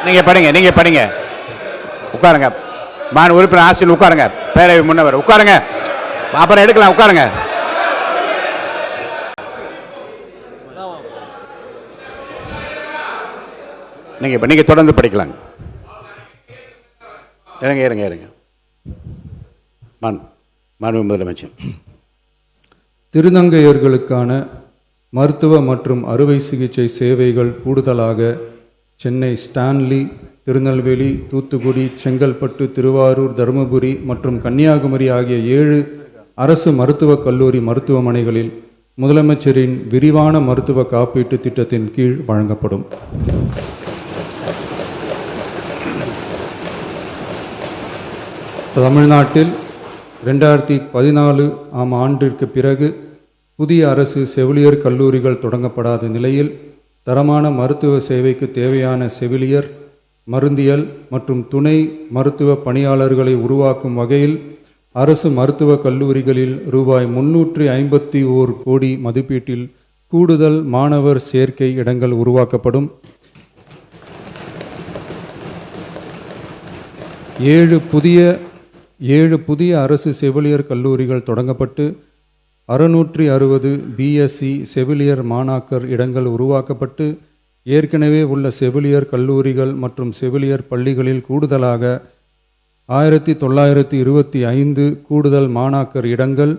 நீங்க படிங்க. உட்காருங்க. மாநில உறுப்பினர் ஆசிரியர் உட்காருங்க. பேரவை முன்னவர் உட்காருங்க. அப்புறம் எடுக்கலாம். உட்காருங்க. நீங்க தொடர்ந்து படிக்கலாம். இருங்க. மாண்பு முதலமைச்சர். திருநங்கையர்களுக்கான மருத்துவ மற்றும் அறுவை சிகிச்சை சேவைகள் கூடுதலாக சென்னை, ஸ்டான்லி, திருநெல்வேலி, தூத்துக்குடி, செங்கல்பட்டு, திருவாரூர், தருமபுரி மற்றும் கன்னியாகுமரி ஆகிய 7 அரசு மருத்துவக் கல்லூரி மருத்துவமனைகளில் முதலமைச்சரின் விரிவான மருத்துவ காப்பீட்டு திட்டத்தின் கீழ் வழங்கப்படும். தமிழ்நாட்டில் 2014 ஆண்டிற்கு பிறகு புதிய அரசு செவிலியர் கல்லூரிகள் தொடங்கப்படாத நிலையில் தரமான மருத்துவ சேவைக்கு தேவையான செவிலியர், மருந்தியல் மற்றும் துணை மருத்துவ பணியாளர்களை உருவாக்கும் வகையில் அரசு மருத்துவக் கல்லூரிகளில் ரூபாய் 351 கோடி மதிப்பீட்டில் கூடுதல் மாணவர் சேர்க்கை இடங்கள் உருவாக்கப்படும். 7 புதிய அரசு செவிலியர் கல்லூரிகள் தொடங்கப்பட்டு 660 பிஎஸ்சி செவிலியர் மாணாக்கர் இடங்கள் உருவாக்கப்பட்டு ஏற்கனவே உள்ள செவிலியர் கல்லூரிகள் மற்றும் செவிலியர் பள்ளிகளில் கூடுதலாக 1925 கூடுதல் மாணாக்கர் இடங்கள்,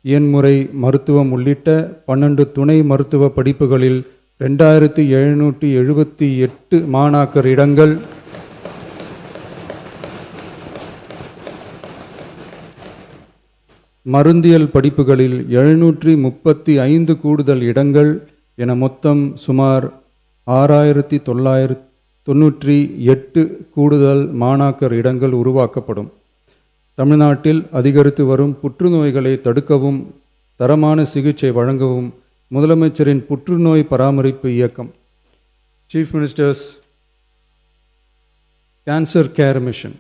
எண்முறை மருத்துவம் உள்ளிட்ட 12 துணை மருத்துவ படிப்புகளில் 2778 மாணாக்கர் இடங்கள், மருந்தியல் படிப்புகளில் 735 கூடுதல் இடங்கள் என மொத்தம் சுமார் 6998 கூடுதல் மாணாக்கர் இடங்கள் உருவாக்கப்படும். தமிழ்நாட்டில் அதிகரித்து வரும் புற்றுநோய்களை தடுக்கவும் தரமான சிகிச்சை வழங்கவும் முதலமைச்சரின் புற்றுநோய் பராமரிப்பு இயக்கம் chief ministers cancer care mission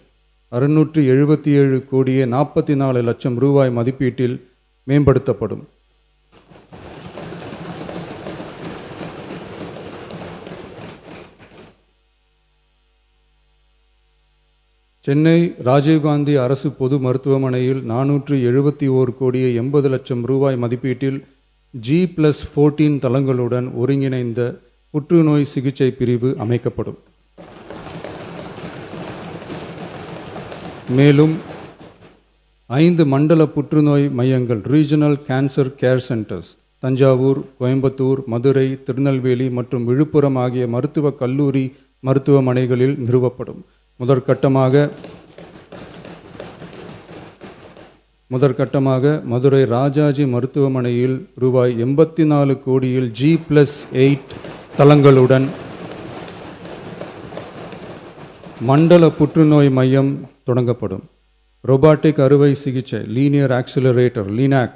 677 கோடியே 44 லட்சம் ரூபாய் மதிப்பீட்டில் மேம்படுத்தப்படும். சென்னை ராஜீவ்காந்தி அரசு பொது மருத்துவமனையில் 471 கோடியே 80 லட்சம் ரூபாய் மதிப்பீட்டில் G+14 தளங்களுடன் ஒருங்கிணைந்த புற்றுநோய் சிகிச்சை பிரிவு அமைக்கப்படும். மேலும் 5 மண்டல புற்றுநோய் மையங்கள் regional cancer care centres Thanjavur, Coimbatore, Madurai, Tirunelveli மற்றும் விழுப்புரம் ஆகிய மருத்துவக் கல்லூரி மருத்துவமனைகளில் நிறுவப்படும். முதற்கட்டமாக மதுரை ராஜாஜி மருத்துவமனையில் ரூபாய் 84 கோடியில் G+8 தளங்களுடன் மண்டல புற்றுநோய் மையம் தொடங்கப்படும். ரொபாட்டிக் அறுவை சிகிச்சை லீனியர் ஆக்சிலரேட்டர் லீனாக்,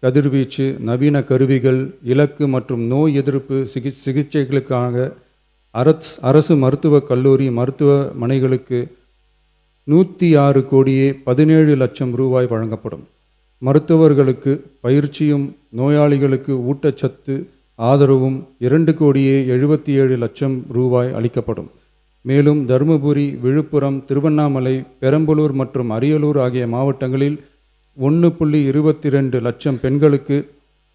கதிர்வீச்சு, நவீன கருவிகள், இலக்கு மற்றும் நோய் எதிர்ப்பு சிகிச்சைகளுக்காக அரசு மருத்துவக் கல்லூரி மருத்துவமனைகளுக்கு 106 கோடியே 17 லட்சம் ரூபாய் வழங்கப்படும். மருத்துவர்களுக்கு பயிற்சியும் நோயாளிகளுக்கு ஊட்டச்சத்து ஆதரவும் 2 கோடியே 77 லட்சம் ரூபாய் அளிக்கப்படும். மேலும் தருமபுரி, விழுப்புரம், திருவண்ணாமலை, பெரம்பலூர் மற்றும் அரியலூர் ஆகிய மாவட்டங்களில் 1.22 லட்சம் பெண்களுக்கு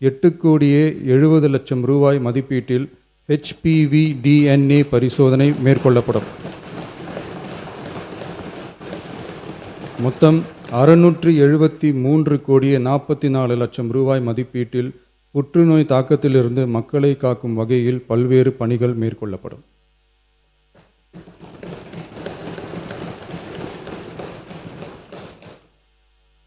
8 கோடியே 70 லட்சம் ரூபாய் மதிப்பீட்டில் HPV DNA பரிசோதனை மேற்கொள்ளப்படும். மொத்தம் 673 கோடியே 44 லட்சம் ரூபாய் மதிப்பீட்டில் புற்றுநோய் தாக்கத்திலிருந்து மக்களை காக்கும் வகையில் பல்வேறு பணிகள் மேற்கொள்ளப்படும்.